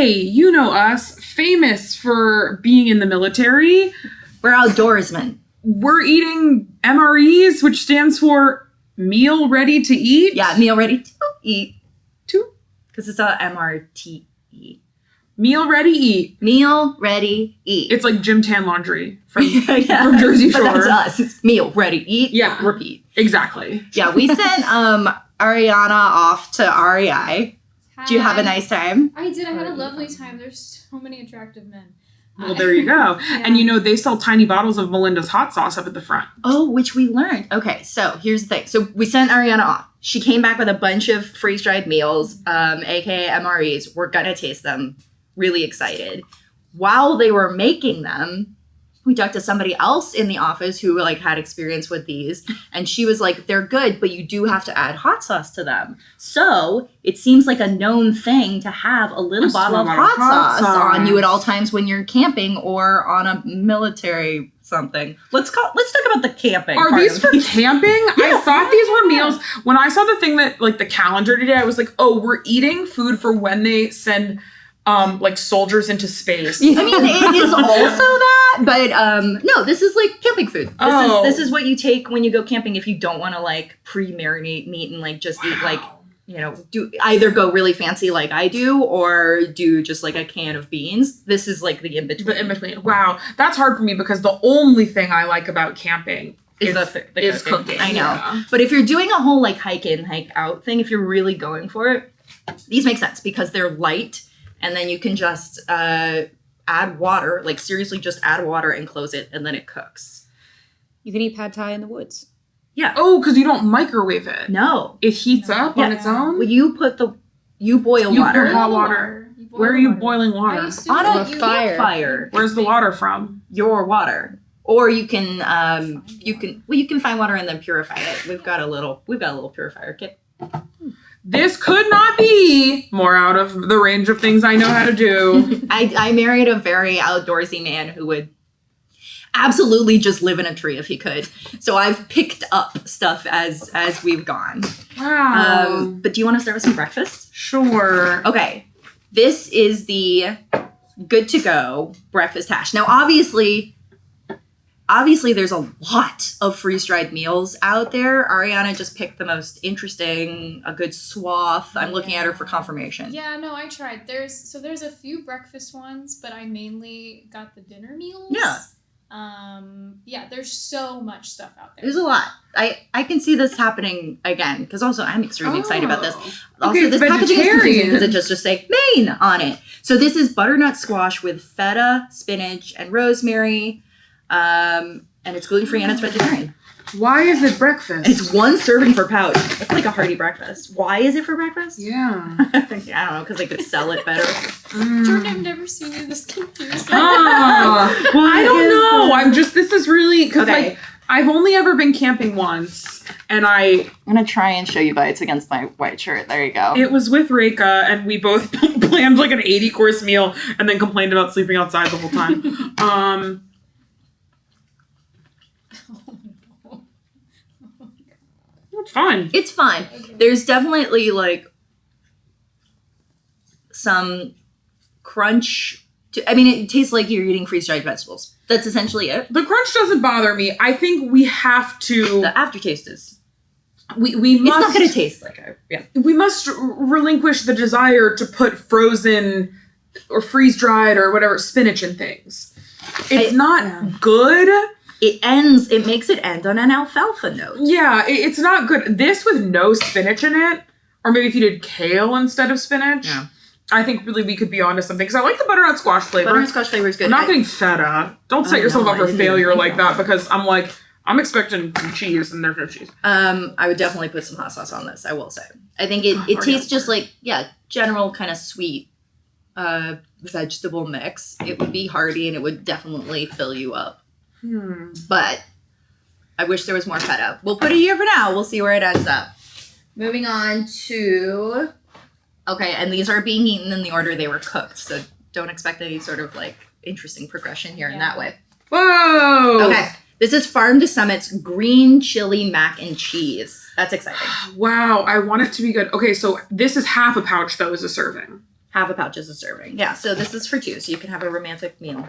hey, you know us, famous for being in the military. We're outdoorsmen. We're eating MREs, which stands for meal ready to eat. Yeah, meal ready to eat. Because it's a MRTE. Meal ready eat. Meal ready eat. It's like gym tan laundry from Jersey Shore. But that's us. It's meal ready eat. Yeah. Repeat. Exactly. Yeah, we sent Ariana off to REI. Hi. Did you have a nice time? I did. I had a lovely time. There's so many attractive men. Well, there you go. Yeah. And they sell tiny bottles of Melinda's hot sauce up at the front. Oh, which we learned. Okay, so here's the thing. So we sent Ariana off. She came back with a bunch of freeze-dried meals, aka MREs. We're gonna taste them. Really excited. While they were making them, we talked to somebody else in the office who had experience with these, and she was like, they're good, but you do have to add hot sauce to them. So it seems like a known thing to have a little bottle of hot sauce on you at all times when you're camping or on a military something. Let's talk about the camping. Are these for camping? Yeah, I thought these were meals. When I saw the thing that the calendar today, I was like, oh, we're eating food for when they send soldiers into space. I mean, it is also that, but no, this is camping food. This is what you take when you go camping if you don't want to pre-marinate meat and just eat do either go really fancy like I do or do just a can of beans. This is the in-between. The in-between. Wow. That's hard for me because the only thing I like about camping is cooking. I know. Yeah. But if you're doing a whole hike in, hike out thing, if you're really going for it, these make sense because they're light. And then you can just add water, seriously just add water and close it, and then it cooks. You can eat pad thai in the woods. Yeah. Oh, because you don't microwave it. No. It heats up on its own? Well, you boil water. Pour hot water. Where are you boiling water? On a fire. Campfire. Where's the water from? Your water. Or you can find water and then purify it. We've got a little purifier kit. This could not be more out of the range of things I know how to do. I married a very outdoorsy man who would absolutely just live in a tree if he could. So I've picked up stuff as we've gone. Wow. But do you want to start with some breakfast? Sure. Okay. This is the good to go breakfast hash. Now, obviously there's a lot of freeze-dried meals out there. Ariana just picked the most interesting, a good swath. I'm looking at her for confirmation. Yeah, no, I tried. There's a few breakfast ones, but I mainly got the dinner meals. Yeah. There's so much stuff out there. There's a lot. I can see this happening again because also I'm extremely excited about this. Also, Okay, this packaging is confusing because it just say Maine on it. So this is butternut squash with feta, spinach, and rosemary. And it's gluten-free and it's vegetarian. Why is it breakfast? It's one serving per pouch. It's like a hearty breakfast. Why is it for breakfast? Yeah. I don't know, because they could sell it better. Jordan, I've never seen you this confused. I don't know. This is really, because Okay. I've only ever been camping once, and I'm going to try and show you bites against my white shirt. There you go. it was with Reika, and we both planned an 80-course meal, and then complained about sleeping outside the whole time. It's fine. It's fine. Okay. There's definitely some crunch. It tastes like you're eating freeze-dried vegetables. That's essentially it. The crunch doesn't bother me. I think we have to. The aftertaste is. We It's must. not going to taste like a. Yeah. We must relinquish the desire to put frozen or freeze-dried or whatever spinach in things. It's not good. It makes it end on an alfalfa note. Yeah, it's not good. This with no spinach in it, or maybe if you did kale instead of spinach, Yeah. I think really we could be onto something. Because I like the butternut squash flavor. Butternut squash flavor is good. I'm not getting feta. Don't set yourself up for failure like that because I'm expecting some cheese and there's no cheese. I would definitely put some hot sauce on this, I will say. I think it tastes just general kind of sweet vegetable mix. It would be hearty and it would definitely fill you up. But I wish there was more feta. We'll put it here for now. We'll see where it ends up. Moving on to... Okay, and these are being eaten in the order they were cooked, so don't expect any sort of interesting progression here in that way. Whoa! Okay, this is Farm to Summit's green chili mac and cheese. That's exciting. Wow, I want it to be good. Okay, so this is half a pouch though as a serving. half a pouch is a serving. Yeah, so this is for 2, so you can have a romantic meal.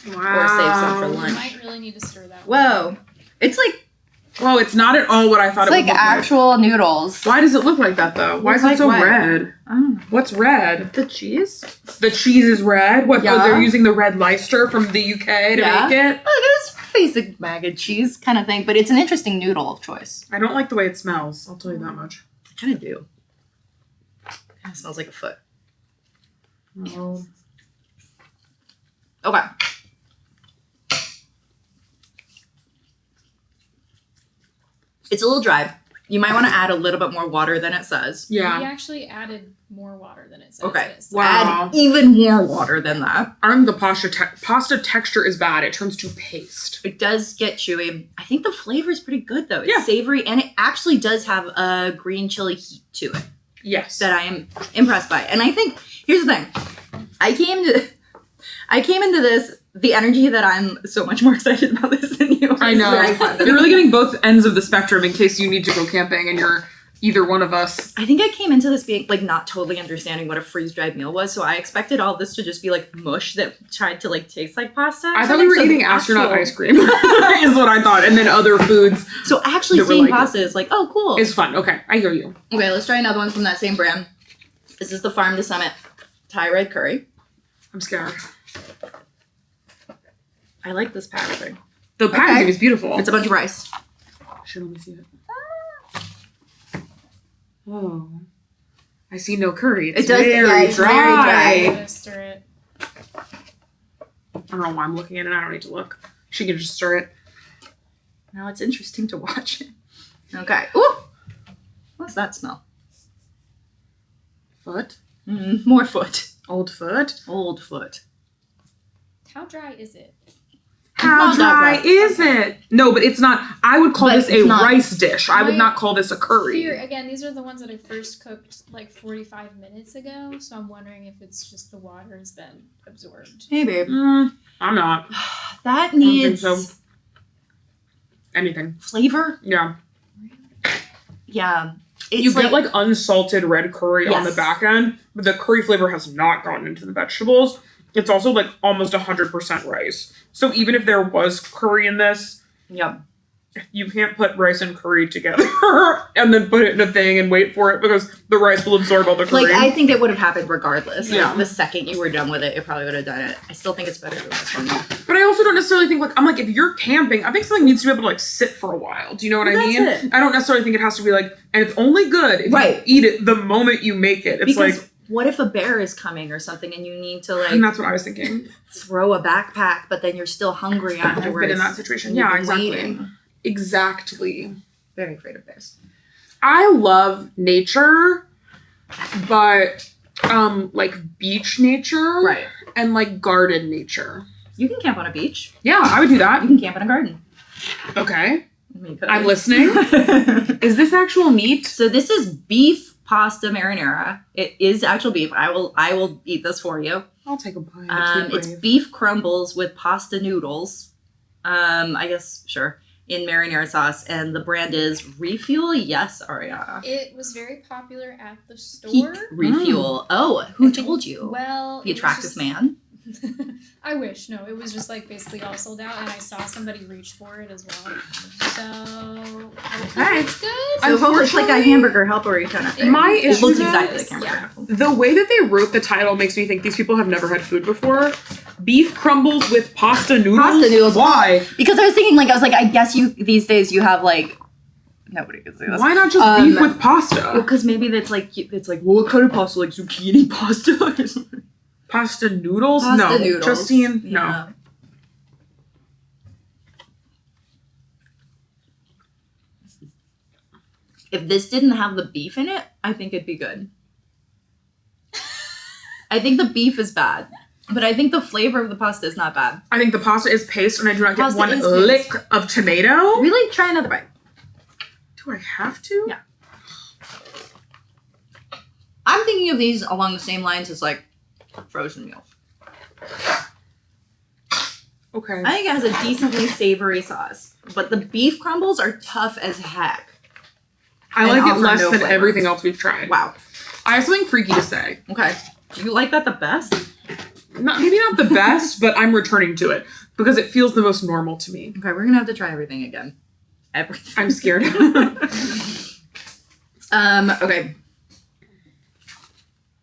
Wow. Or save some for You lunch. might really need to stir that. Whoa. It's like Whoa, it's not at all what I thought it's it would like look actual noodles. like. Why does it look like that though? Why is it Like so what? red? I don't know. What's red? The cheese? The cheese is red? What? Yeah. Oh, they're using the red Leicester from the UK to Yeah. make it? Well, it is basic mac and cheese kind of thing, but it's an interesting noodle of choice. I don't like the way it smells. I'll tell you that much. I kind of do. Kind of smells like a foot. Oh. Okay. It's a little dry. You might want to add a little bit more water than it says. Yeah. We actually added more water than it says. Okay. It is. Wow. Add even more water than that. I think the pasta texture is bad. It turns to paste. It does get chewy. I think the flavor is pretty good though. It's Yeah. savory and it actually does have a green chili heat to it Yes. that I am impressed by. And I think here's the thing. I came into this the energy that I'm so much more excited about this than you. I It's know. very fun. You're really getting both ends of the spectrum in case you need to go camping and you're either one of us. I think I came into this being like not totally understanding what a freeze-dried meal was, so I expected all this to just be like mush that tried to like taste like pasta. I thought we were So eating the astronaut actual- ice cream, is what I thought. And then other foods So actually that were seeing like pasta is like, oh cool. is fun. Okay, I hear you. Okay, let's try another one from that same brand. This is the Farm to Summit Thai red curry. I'm scared. I like this packaging. The packaging Okay. is beautiful. It's a bunch of rice. Should let me see it. Oh, I see no curry. It's It does- very yeah, it's very dry. I'm gonna stir it. I don't know why I'm looking at it. I don't need to look. She can just stir it. Now it's interesting to watch it. Okay. Ooh! What's that smell? Foot. More foot. Old foot. Old foot. How dry is it? How Not that dry dry. is it? No, but it's not. I would call But this a it's not- rice dish. I would My not call this a curry. Fear, again, these are the ones that I first cooked like 45 minutes ago, so I'm wondering if it's just the water has been absorbed. Hey babe. I'm not. That don't think needs so. Anything. flavor. Yeah. Yeah. It's You get like unsalted red curry on the Yes. back end, but the curry flavor has not gotten into the vegetables. It's also like almost 100% rice. So even if there was curry in this, Yep. you can't put rice and curry together and then put it in a thing and wait for it because the rice will absorb all the curry. Like, I think it would have happened regardless. Yeah. Like, the second you were done with it, it probably would have done it. I still think it's better than this one, though. But I also don't necessarily think, like, I'm like, if you're camping, I think something needs to be able to, like, sit for a while. Do you know what I That's mean? it. I don't necessarily think it has to be, like, and it's only good if Right. you eat it the moment you make it. It's Because like, what if a bear is coming or something and you need to, and like, that's what I was thinking. throw a backpack, but then you're still hungry I've afterwards? been in that situation. and you've Yeah, been exactly. waiting. Exactly. Very afraid of bears. I love nature, but, like, beach nature. Right. And, like, garden nature. You can camp on a beach. Yeah, I would do that. You can camp in a garden. Okay. I mean, you could. I'm listening. Is this actual meat? So this is beef pasta marinara. It is actual beef. I will eat this for you. I'll take a bite. It's beef crumbles with pasta noodles. I guess sure in marinara sauce, and the brand is Refuel. Yes, Ariana. It was very popular at the store. Peak Refuel. Oh, who I think- told you? Well, The it was attractive just- man. I wish. No, it was just like basically all sold out, and I saw somebody reach for it as well. So hopefully Okay. it's good. So hope it's like a Unfortunately, hamburger helper kind of thing. My It issue looks is- exactly like hamburger yeah. helper. The way that they wrote the title makes me think these people have never had food before. Beef crumbles with pasta noodles. Pasta noodles. Why? Because I was thinking, like, I guess you these days you have like nobody can say this. Why not just beef with pasta? Well, because maybe it's like well, what kind of pasta? Like zucchini pasta? Pasta noodles? Pasta no. noodles. Justine? Yeah. If this didn't have the beef in it, I think it'd be good. I think the beef is bad, but I think the flavor of the pasta is not bad. No. I think the pasta is paste and I do not get Pasta one is lick paste. of tomato. Really, try another bite. Do I have to? Yeah. I'm thinking of these along the same lines as like frozen meals. Okay. I think it has a decently savory sauce, but the beef crumbles are tough as heck. I and like it offer less no than flavor. everything else we've tried. Wow. I have something freaky to say. Okay. Do you like that the best? Maybe not the best, but I'm returning to it because it feels the most normal to me. Okay, we're gonna have to try everything again. Everything. I'm scared. Okay.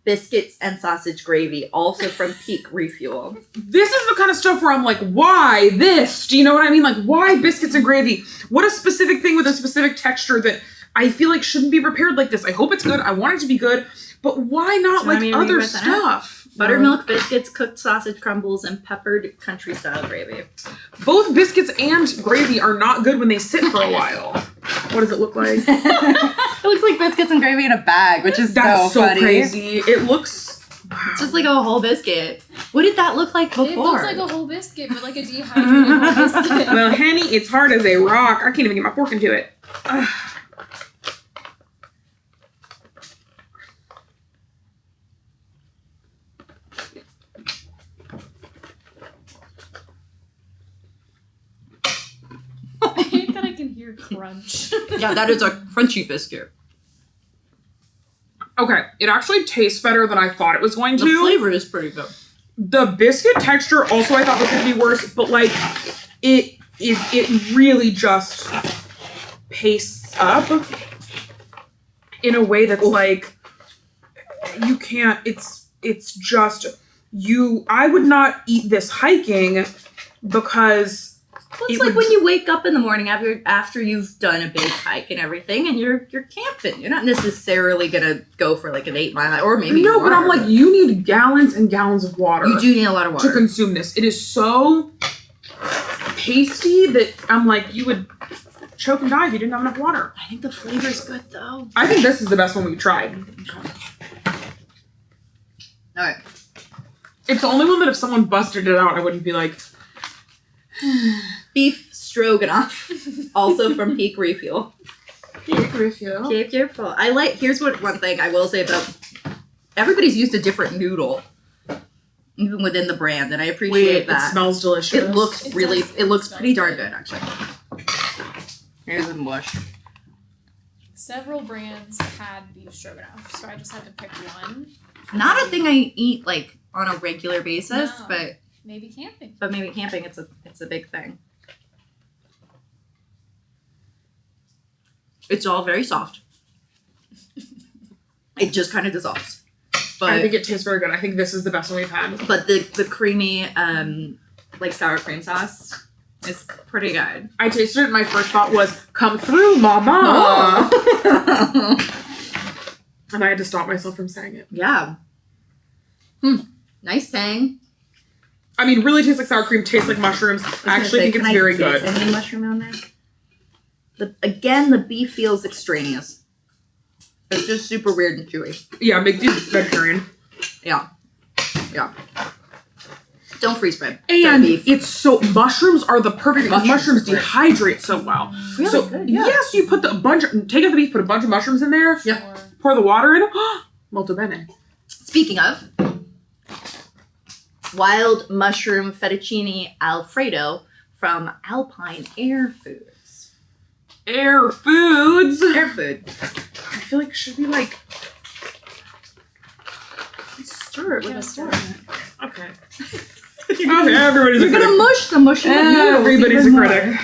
Biscuits and sausage gravy, also from Peak Refuel. This is the kind of stuff where I'm like, why this? Do you know what I mean? Like, why biscuits and gravy? What a specific thing with a specific texture that I feel like shouldn't be prepared like this. I hope it's good. I want it to be good. But why not like other stuff? Buttermilk biscuits, cooked sausage crumbles, and peppered country-style gravy. Both biscuits and gravy are not good when they sit for a while. What does it look like? It looks like biscuits and gravy in a bag, which is That's so funny. crazy. It looks... Wow. It's just like a whole biscuit. What did that look like before? It looks like a whole biscuit, but like a dehydrated whole biscuit. Well, honey, it's hard as a rock. I can't even get my fork into it. Ugh. I hate that I can hear crunch. Yeah, that is a crunchy biscuit. Okay, it actually tastes better than I thought it was going to. The flavor is pretty good. The biscuit texture also I thought was going to be worse, but like it really just pastes up in a way that's like you can't. It's just you. I would not eat this hiking because. Well, it's like when you wake up in the morning after you've done a big hike and everything, and you're camping. You're not necessarily gonna go for like an 8-mile or maybe no, more. but I'm like you need gallons and gallons of water. You do need a lot of water to consume this. It is so pasty that I'm like you would choke and die if you didn't have enough water. I think the flavor's good though. I think this is the best one we've tried. All right. It's the only one that if someone busted it out, I wouldn't be like. Beef stroganoff, also from Peak Refuel. Peak Refuel. Keep careful. Here's one thing I will say about everybody's used a different noodle, even within the brand, and I appreciate that. It smells delicious. It looks It really, does. it looks It pretty smells darn good actually. Here's the mush. Several brands had beef stroganoff, so I just had to pick one. Not a thing I eat like on a regular basis, No. but Maybe camping. maybe camping it's a big thing. It's all very soft. It just kind of dissolves. But I think it tastes very good. I think this is the best one we've had. but the creamy like sour cream sauce is pretty good. I tasted it and my first thought was, come through, mama. And I had to stop myself from saying it. Yeah. Nice tang. I mean, really tastes like sour cream, tastes like mushrooms. I actually think it's very good. Any mushroom on there? The beef feels extraneous. It's just super weird and chewy. Yeah, make these vegetarian. Yeah. Don't freeze bread. And beef. it's so, mushrooms are the perfect, because mushrooms are great. dehydrate so well. Really So, good, yeah. yes, you put take out the beef, put a bunch of mushrooms in there, Yeah. pour the water in. Molto bene. Speaking of, wild mushroom fettuccine alfredo from Alpine Air Foods. Air Foods. Air Food. I feel like it should be like. Stir it with a spoon. Okay. Okay, everybody's a You're critic. gonna mush the mushroom. Everybody's a critic.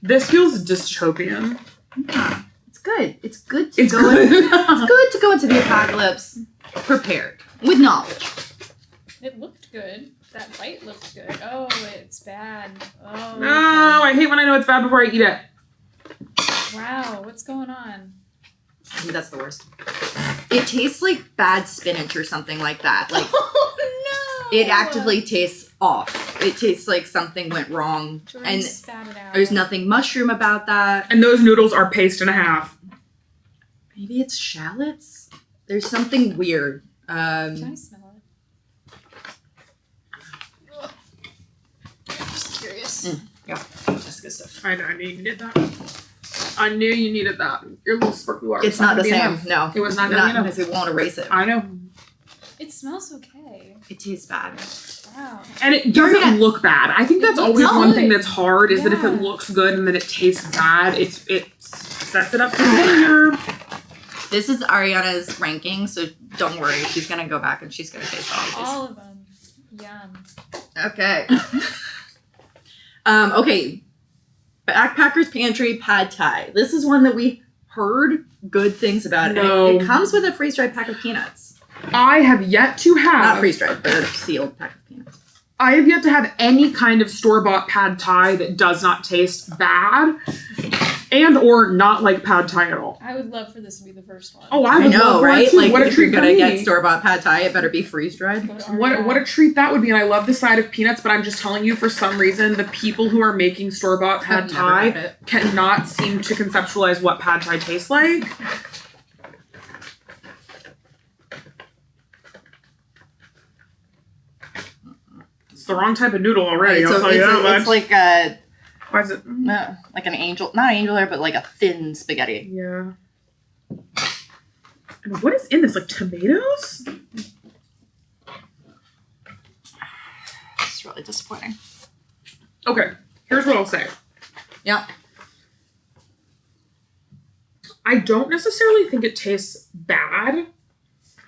This feels dystopian. Yeah, it's good. It's good to It's go. good. It's good to go into the apocalypse prepared with knowledge. It looked good. That bite looked good. Oh, it's bad. Oh. No, I hate when I know it's bad before I eat it. Wow, what's going on? I think that's the worst. It tastes like bad spinach or something like that. Like Oh no! it actively tastes off. It tastes like something went wrong, Jordan and spat it out. there's nothing mushroom about that. And those noodles are paste and a half. Maybe it's shallots. There's something weird. Can I smell it? Ugh. Just curious. Yeah, that's good stuff. I know, I knew you needed that. I knew you needed that. Your little sparkly water. It's not the gonna be same. enough. No, It was not gonna be enough. because it won't erase it. I know. It smells okay. It tastes bad. Wow. And it You're doesn't gonna- look bad. I think that's It always looks one good. thing that's hard is that if it Yeah. looks good and then it tastes bad, it sets it up for failure. This is Ariana's ranking, so don't worry. She's going to go back and she's going to taste all of these. All of them. Yum. Okay. Okay. Backpacker's Pantry Pad Thai. This is one that we heard good things about. No. It comes with a freeze-dried pack of peanuts. I have yet to have. Not freeze-dried, but a sealed pack of peanuts. I have yet to have any kind of store-bought pad thai that does not taste bad and or not like pad thai at all. I would love for this to be the first one. Oh, I would know, love for it right? too. Like, What a if you're treat for going to me. get store-bought pad thai, it better be freeze-dried. But What a treat that would be. And I love the side of peanuts, but I'm just telling you, for some reason, the people who are making store-bought pad I've never had thai it. cannot seem to conceptualize what pad thai tastes like. It's the wrong type of noodle already. I'll tell you that much. It's like a... Why is it? like an angel, not angel hair, but like a thin spaghetti. Yeah. And what is in this? Like tomatoes? It's really disappointing. Okay, here's what I'll say. Yeah. I don't necessarily think it tastes bad.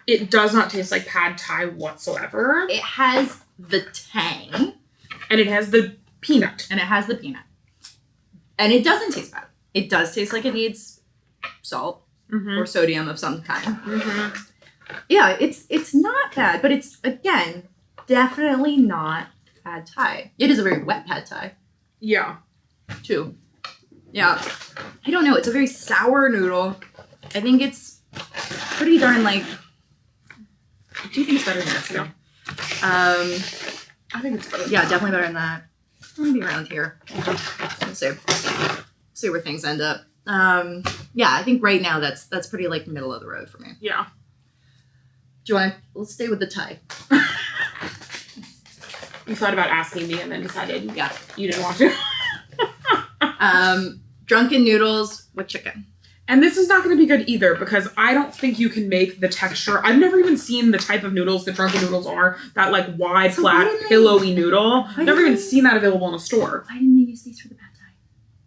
It does not taste like pad thai whatsoever. It has the tang. And it has the peanut. And it has the peanut. And it doesn't taste bad. It does taste like it needs salt Mm-hmm. or sodium of some kind. Mm-hmm. Yeah, it's not bad, but it's, again, definitely not pad thai. It is a very wet pad thai, Yeah. too. Yeah. I don't know. It's a very sour noodle. I think it's pretty darn, like... I do think it's better than this, yeah. I think it's better. Yeah, definitely better than that. Maybe around here. We'll see. See where things end up. Yeah, I think right now that's pretty like middle of the road for me. Yeah. Do you want to? Let's stay with the Thai. You thought about asking me and then decided Yeah. you didn't want to. Drunken noodles with chicken. And this is not going to be good either because I don't think you can make the texture. I've never even seen the type of noodles that Drunken noodles are. That like wide, So flat, why didn't they- pillowy noodle. why Never didn't even they- seen that available in a store. Why didn't they use these for the pad Thai?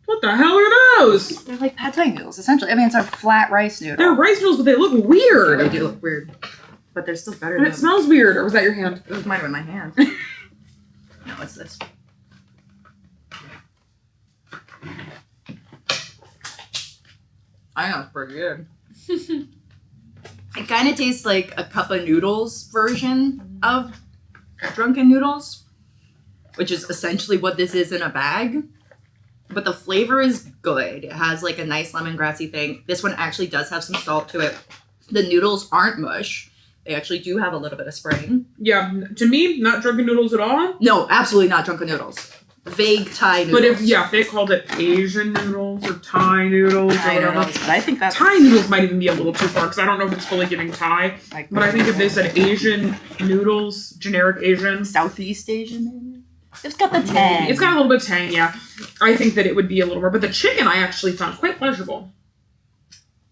What the hell are those? They're like pad Thai noodles, essentially. I mean, it's a flat rice noodle. They're rice noodles, but they look weird. They do look weird, but they're still better And than it smells weird. Or was that your hand? It was mine in my hand. No, what's this? I know, it's pretty good. It kind of tastes like a cup of noodles version of Drunken noodles, which is essentially what this is in a bag. But the flavor is good. It has like a nice lemongrassy thing. This one actually does have some salt to it. The noodles aren't mush. They actually do have a little bit of spring. Yeah, to me, not Drunken noodles at all. No, absolutely not Drunken noodles. Vague Thai noodles. But if they called it Asian noodles or Thai noodles, I or don't know, whatever. but I think that's Thai noodles might even be a little too far because I don't know if it's fully giving Thai. like But I think if they said Asian noodles, generic Asian, Southeast Asian, maybe? It's got the tang. it's got a little bit of tang, yeah. I think that it would be a little more. But the chicken I actually found quite pleasurable.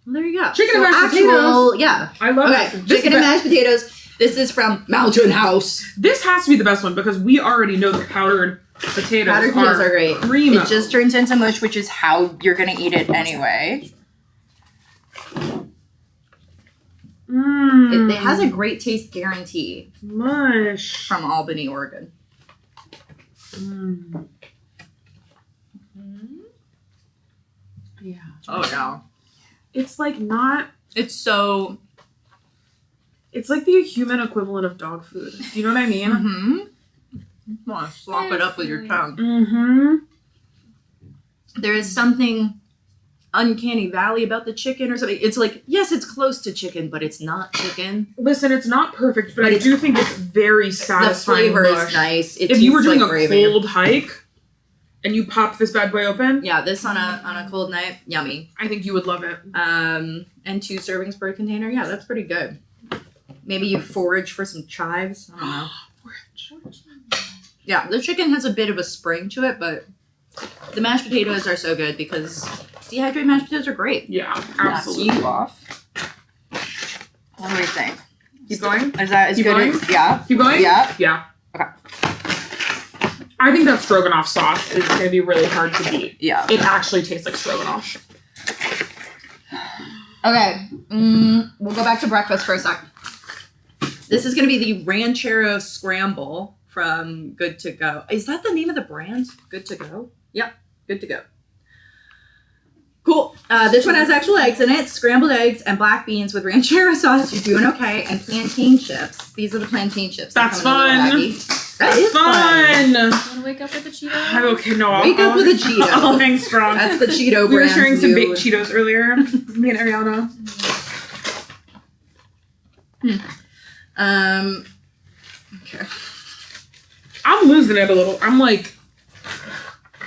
Well, there you go. Chicken and mashed potatoes. Yeah. I love Okay, it. chicken and mashed potatoes. This is from Mountain House. This has to be the best one because we already know that powdered potatoes, Powdered potatoes are great. primo. It just turns into mush, which is how you're going to eat it anyway. Mmm. It has a great taste guarantee mush. from Albany, Oregon. Mm. Yeah. Oh, yeah. It's like not. It's so... It's like the human equivalent of dog food. Do you know what I mean? Mm-hmm. Want to slop it up with your tongue. Mm-hmm. There is something uncanny valley about the chicken or something. It's like, yes, it's close to chicken, but it's not chicken. Listen, it's not perfect, but But I it's- do think it's very The satisfying. flavor mush. is nice. It If you were tastes doing like a gravy. cold hike and you pop this bad boy open, Yeah, this on a cold night, yummy. I think you would love it. And 2 servings per container. Yeah, that's pretty good. Maybe you forage for some chives. I don't know. Yeah, the chicken has a bit of a spring to it, but the mashed potatoes are so good because dehydrated mashed potatoes are great. Yeah, Knocks absolutely. you off. What do we think? Keep going. Is that as Keep good going? as... Yeah. Keep going? Yeah. Yeah. Okay. I think that stroganoff sauce is going to be really hard to beat. Yeah. It actually tastes like stroganoff. Okay. We'll go back to breakfast for a sec. This is going to be the Ranchero scramble from Good to Go. Is that the name of the brand? Good to Go? Yep, Good to Go. Cool. This one has actual eggs in it, scrambled eggs and black beans with ranchero sauce. You're doing okay. And plantain chips. These are the plantain chips. That's fun. That is fun. You want to wake up with a Cheeto? I'm okay. No, Wake up with a Cheeto. I'll hang strong. That's the Cheeto brand. We were sharing some baked Cheetos earlier. Me and Ariana. Okay. I'm losing it a little. I'm like,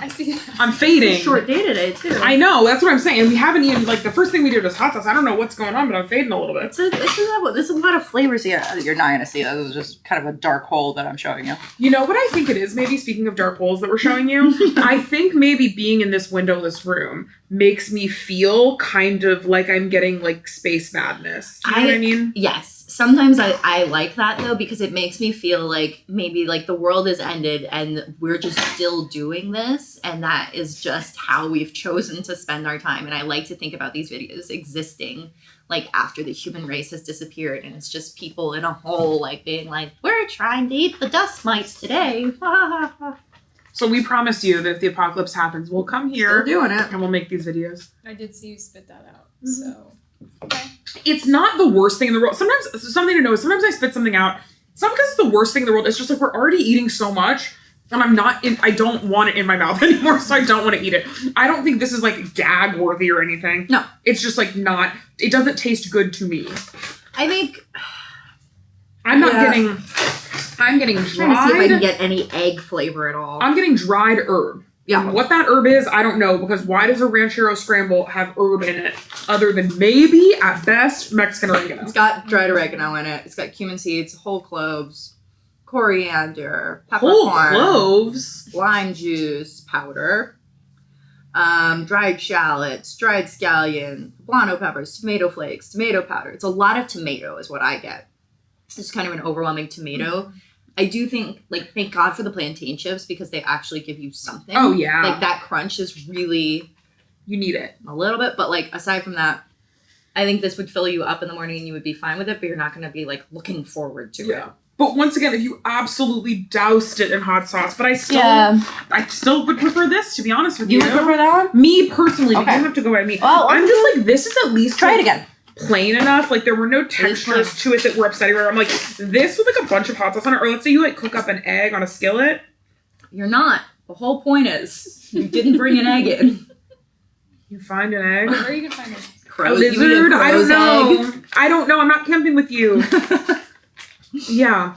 I see that. I'm fading. It's a short day today, too. I know. That's what I'm saying. We haven't even, like, the first thing we did was hot sauce. I don't know what's going on, but I'm fading a little bit. There's a lot of flavors here. You're not going to see that. This is just kind of a dark hole that I'm showing you. You know what I think it is? Maybe speaking of dark holes that we're showing you, I think maybe being in this windowless room makes me feel kind of like I'm getting, like, space madness. Do you know what I mean? Yes. Sometimes I like that, though, because it makes me feel like maybe, like, the world has ended and we're just still doing this, and that is just how we've chosen to spend our time. And I like to think about these videos existing, like, after the human race has disappeared, and it's just people in a hole, like, being like, we're trying to eat the dust mites today. So we promise you that if the apocalypse happens, we'll come here Still doing it. and we'll make these videos. I did see you spit that out, so. Okay. It's not the worst thing in the world. Sometimes, something to know is sometimes I spit something out. It's not because it's the worst thing in the world. It's just like we're already eating so much and I don't want it in my mouth anymore, so I don't want to eat it. I don't think this is like gag worthy or anything. No. It's just like not, it doesn't taste good to me. I think... I'm getting I'm trying to see if I can get any egg flavor at all. I'm getting dried herb. Yeah. What that herb is, I don't know, because why does a ranchero scramble have herb in it other than maybe, at best, Mexican oregano? It's got dried oregano in it. It's got cumin seeds, whole cloves, coriander, Whole peppercorn, cloves? lime juice powder, dried shallots, dried scallion, poblano peppers, tomato flakes, tomato powder. It's a lot of tomato is what I get. It's kind of an overwhelming tomato. I do think, like, thank God for the plantain chips because they actually give you something. Oh, yeah. Like, that crunch is really... You need it. A little bit, but, like, aside from that, I think this would fill you up in the morning and you would be fine with it, but you're not going to be, like, looking forward to it. But once again, if you absolutely doused it in hot sauce, but I still would prefer this, to be honest with you. You would prefer that one? Me personally, Okay. you don't have to go by me. Well, I'm just like, this is at least Try like, it again. plain enough. Like, there were no textures to it that were upsetting. Where I'm like, this with like a bunch of hot sauce on it, or let's say you like cook up an egg on a skillet. You're not. The whole point is you didn't bring an egg in. You find an egg. Where are you gonna find it? A lizard? I don't know. I don't know. I'm not camping with you. Yeah.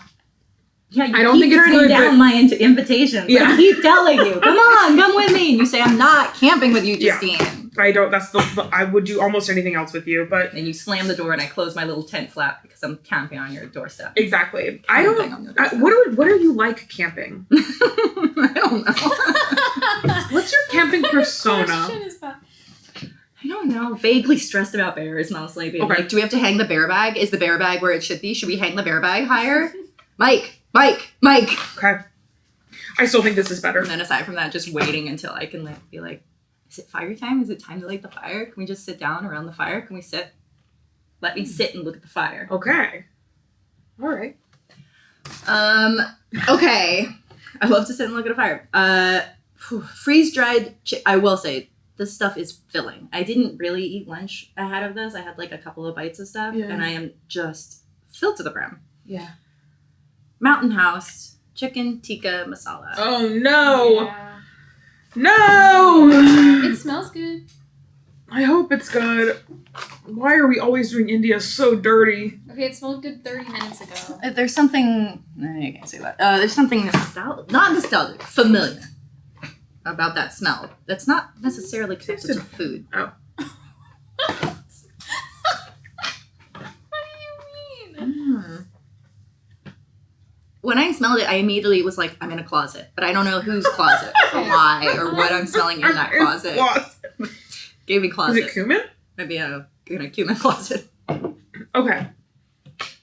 Yeah, you I don't keep think it's turning good, down but- my invitations. Yeah. I keep telling you, come on, come with me. And you say, I'm not camping with you, Yeah. Justine. I don't. I would do almost anything else with you, but And you slam the door and I close my little tent flap because I'm camping on your doorstep. exactly. Camping on your doorstep. What are you like camping? I don't know. What's your camping What persona? question is that? I don't know. Vaguely stressed about bears, mostly. Being Okay. like, do we have to hang the bear bag? Is the bear bag where it should be? Should we hang the bear bag higher? Mike. Okay. I still think this is better. And then aside from that, just waiting until I can be like, is it fire time? Is it time to light the fire? Can we just sit down around the fire? Can we sit? Let me sit and look at the fire. Okay. All right. Okay. I love to sit and look at a fire. Freeze-dried I will say, this stuff is filling. I didn't really eat lunch ahead of this. I had like a couple of bites of stuff, and I am just filled to the brim. Yeah. Mountain House, chicken tikka masala. Oh no. Yeah. No. It smells good. I hope it's good. Why are we always doing India so dirty? Okay, it smelled good 30 minutes ago. There's something, I can't say that. There's something not nostalgic, familiar about that smell. That's not necessarily connected to food. Oh. What do you mean? When I smelled it, I immediately was like, I'm in a closet. But I don't know whose closet or why or what I'm smelling in that closet. Gave me Is closet. it cumin? Maybe in a cumin closet. Okay.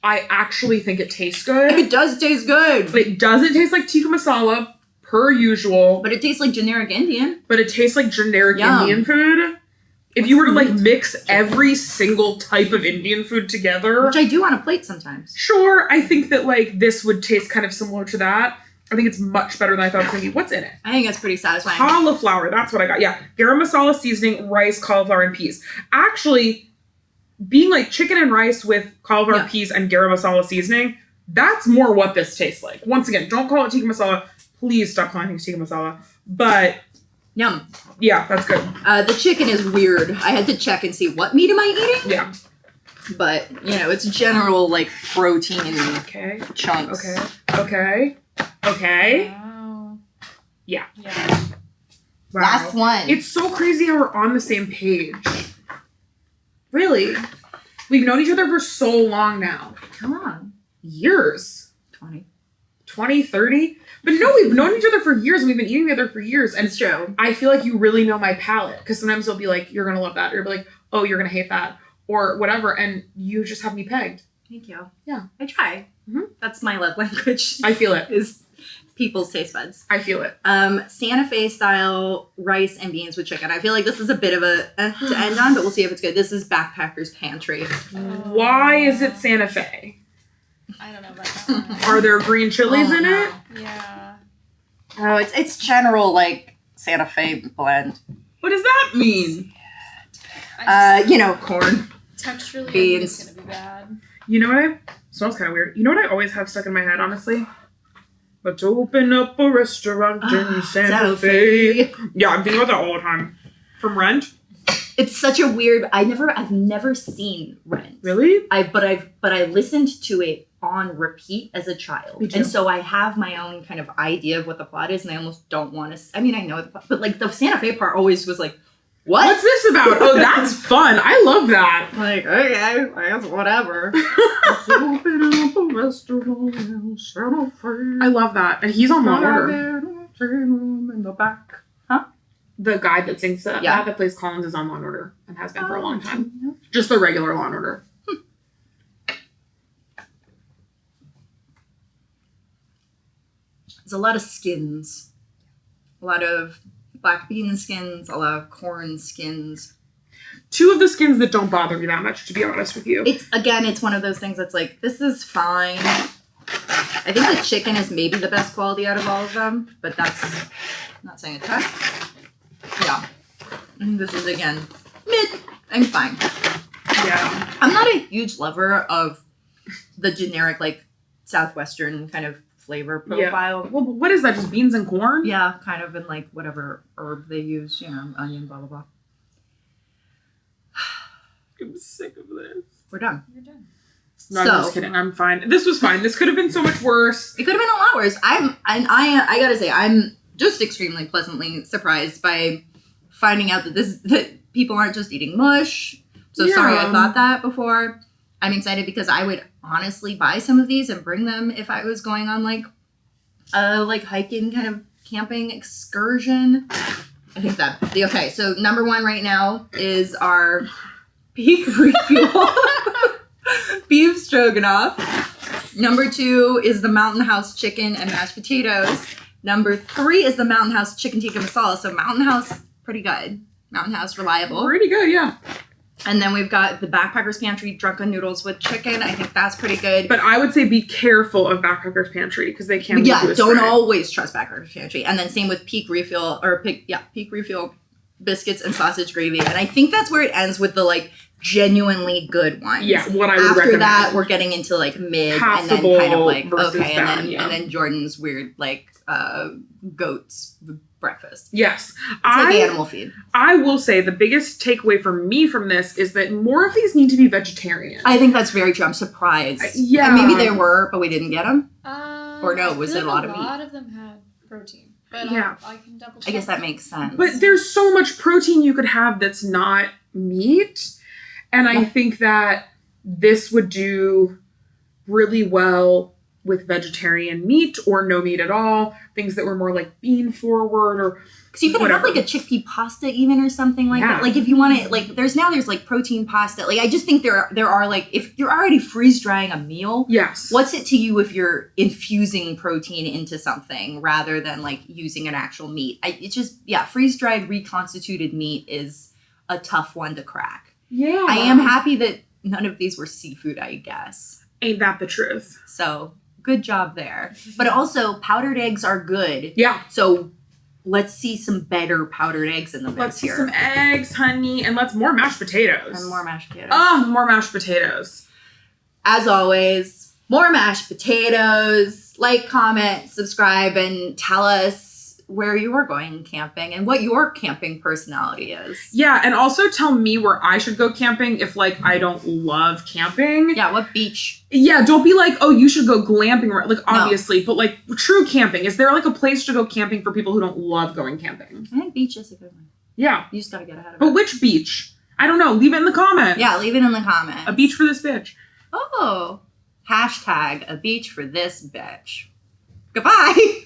I actually think it tastes good. It does taste good. It doesn't taste like tikka masala, per usual. But it tastes like generic Indian. But it tastes like generic Yum. Indian food. If you were to like mix every single type of Indian food together, Which I do on a plate sometimes. sure, I think that like this would taste kind of similar to that. I think it's much better than I thought it was going to be. What's in it? I think that's pretty satisfying. Cauliflower. That's what I got. Yeah. Garam masala seasoning, rice, cauliflower, and peas. Actually, being like chicken and rice with cauliflower, peas, and garam masala seasoning, that's more what this tastes like. Once again, don't call it tikka masala. Please stop calling it tikka masala. But Yum. yeah, that's good. The chicken is weird. I had to check and see what meat am I eating? Yeah. But, you know, it's general, like, protein Okay. chunks. Okay. Wow. Yeah. Yeah. Wow. Last one. It's so crazy how we're on the same page. really? We've known each other for so long now. Come on. Years. 20. 30. But no, we've known each other for years and we've been eating together for years. And It's true. I feel like you really know my palate. Because sometimes you'll be like, you're going to love that. Or you'll be like, oh, you're going to hate that. Or whatever. And you just have me pegged. Thank you. Yeah. I try. Mhm. That's my love language. I feel it. is people's taste buds. I feel it. Santa Fe style rice and beans with chicken. I feel like this is a bit of a to end on, but we'll see if it's good. This is Backpacker's Pantry. Why is it Santa Fe? I don't know about that one. Are there green chilies in it? Yeah. Oh, it's general like Santa Fe blend. What does that mean? You know, corn. Texturally, I think beans. it's gonna be bad. You know what? Smells kind of weird. You know what I always have stuck in my head, honestly? Let's open up a restaurant in Santa Fe. Yeah, I'm thinking about that all the time. From Rent? It's such a weird. I've never seen Rent. Really? But I listened to it on repeat as a child, Me too. and so I have my own kind of idea of what the plot is, and I almost don't want to. I mean, I know the plot, but like the Santa Fe part always was like, what? What's this about? Oh, that's fun. I love that. Like, okay, I guess whatever. Let's open up a restaurant in Santa Fe. I love that. And he's on Law and Order. In the back. Huh? The guy that sings that, Yeah. that plays Collins is on Law and Order and has been for a long time. Just the regular Law and Order. There's a lot of skins, a lot of black bean skins, a lot of corn skins. Two of the skins that don't bother me that much, to be honest with you. It's one of those things that's like, this is fine. I think the chicken is maybe the best quality out of all of them, but that's I'm not saying it's bad. Yeah. And this is again mid. I'm fine. Yeah. I'm not a huge lover of the generic like Southwestern kind of flavor profile. Well, what is that? Just beans and corn? Yeah, kind of in like whatever herb they use, you know, onion, blah blah blah. I'm sick of this. We're done. You're done. No, I'm just kidding. I'm fine. This was fine. This could have been so much worse. It could have been a lot worse. I gotta say, I'm just extremely pleasantly surprised by finding out that people aren't just eating mush. So sorry I thought that before. I'm excited because I would honestly buy some of these and bring them if I was going on like a like hiking kind of camping excursion. I think okay. So number one right now is our peak refuel beef stroganoff. Number two is the Mountain House chicken and mashed potatoes. Number three is the Mountain House chicken tikka masala. So Mountain House, pretty good. Mountain House, reliable. Pretty good, yeah. And then we've got the Backpacker's Pantry Drunken noodles with chicken. I think that's pretty good. But I would say be careful of Backpacker's Pantry because they can. Don't always trust Backpacker's Pantry. And then same with Peak Refuel biscuits and sausage gravy. And I think that's where it ends with the like genuinely good ones. Yeah, what I would After recommend. that, we're getting into like mid Passable and then kind of like versus okay, bad, and yeah. then Jordan's weird like goats breakfast. Yes. It's like animal feed. I will say the biggest takeaway for me from this is that more of these need to be vegetarian. I think that's very true. I'm surprised. Yeah. And maybe there were, but we didn't get them. Or no, I was feel it a like lot of meat? A lot of them had protein. But Yeah. I can double check. I guess that makes sense. But there's so much protein you could have that's not meat. And I think that this would do really well with vegetarian meat or no meat at all. Things that were more like bean forward or so you could whatever. have like a chickpea pasta even or something like Yeah. that. Like if you want it, like there's like protein pasta. Like I just think there are like if you're already freeze drying a meal, Yes. what's it to you if you're infusing protein into something rather than like using an actual meat? Freeze dried reconstituted meat is a tough one to crack. Yeah. I am happy that none of these were seafood, I guess. Ain't that the truth? So good job there. But also, powdered eggs are good. Yeah. So let's see some better powdered eggs in the mix Let's see here. some eggs, honey, and let's more mashed potatoes. And more mashed potatoes. More mashed potatoes. As always, more mashed potatoes. Like, comment, subscribe, and tell us where you are going camping and what your camping personality is. Yeah, and also tell me where I should go camping if, like, I don't love camping. Yeah, what beach? Yeah, don't be like, oh, you should go glamping. Like, obviously, but, like, true camping. Is there, like, a place to go camping for people who don't love going camping? I think beach is a good one. Yeah. You just gotta get ahead of But it. which beach? I don't know. Leave it in the comments. Yeah, leave it in the comments. A beach for this bitch. Oh. Hashtag a beach for this bitch. Goodbye.